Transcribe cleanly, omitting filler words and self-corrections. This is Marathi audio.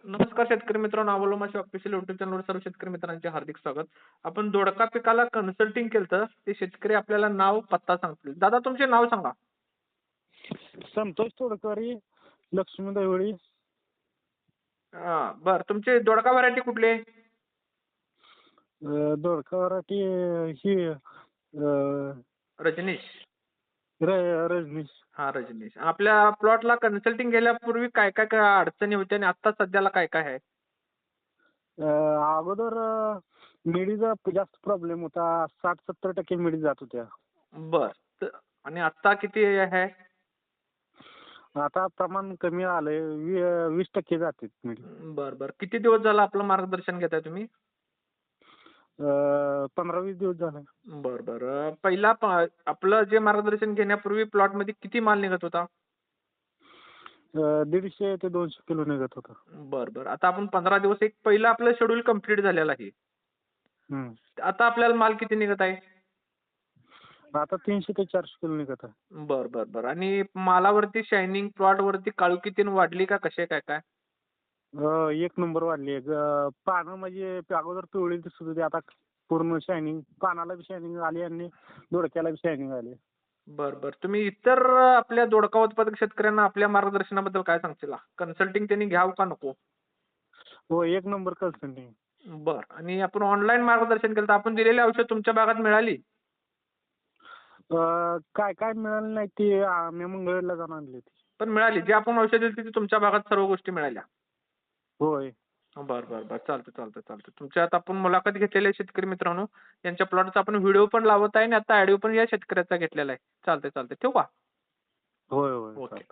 नमस्कार शेतकरी मित्रांनो, अवलो माशी ऑफिशियल युट्यूब चॅनलवर सर्व शेतकरी मित्रांचे हार्दिक स्वागत. आपण दोडका पिकाला कन्सल्टिंग केलं, ते शेतकरी आपल्याला नाव पत्ता सांगतील. दादा तुमचे नाव सांगा. संतोष तोडकरी, लक्ष्मी दैवळी. बर, तुमची दोडका व्हरायटी कुठली आहे? दोडका वराठी ही रजनीश. रजनीश. हा, रजनीश. आपल्या प्लॉटला कन्सल्टिंग केल्यापूर्वी काय काय काय अडचणी होत्या आणि आता सध्याला काय काय आहे? अगोदर मिडीचा जास्त प्रॉब्लेम होता. 60-70% मिडी जात होत्या. बर. आणि आता किती आहे? आता प्रमाण कमी आलंय. 20% जाते मिडी. बर बर. किती दिवस झालं आपलं मार्गदर्शन घेताय तुम्ही? 15-20 दिवस झाले. बर बर. पहिला आपलं जे मार्गदर्शन घेण्यापूर्वी प्लॉट मध्ये किती माल निघत होता? 150 ते 200 किलो निघत होता. बर बर. आता आपण 15 दिवस एक पहिलं आपलं शेड्यूल कम्प्लीट झालेलं आहे. आता आपल्याला माल किती निघत आहे? आता 300 ते 400 किलो निघत आहे. बर बर बर. आणि मालावरती शायनिंग, प्लॉट वरती काळुकी तीन वाढली का, कसे काय काय? एक नंबर वाढली. पानं म्हणजे अगोदर पिवळी दिसत होती, आता पूर्ण शायनिंग. पानाला बी शायनिंग आली आणि दोडक्याला बी शायनिंग आली. बर बर. तुम्ही इतर आपल्या दोडका उत्पादक शेतकऱ्यांना आपल्या मार्गदर्शनाबद्दल काय सांगशील? कन्सल्टिंग त्यांनी घ्यावं का नको? हो, एक नंबर कन्सल्टिंग. बर. आणि आपण ऑनलाईन मार्गदर्शन केलं तर आपण दिलेली औषध तुमच्या भागात मिळाली? काय काय मिळालं नाही ती मी मंगळवेढला जाऊन आणली होती. पण मिळाली. जी आपण औषध दिली ती तुमच्या भागात सर्व गोष्टी मिळाल्या? होय. बर बर बर. चालतं चालतं चालतं. तुमच्या आता आपण मुलाखत घेतलेली आहे शेतकरी मित्रांनो. यांच्या प्लॉटचा आपण व्हिडिओ पण लावत आहे आणि आता ऑडिओ पण या शेतकऱ्याचा घेतलेला आहे. चालतंय चालतंय. ठेवू का? होय होय. ओके.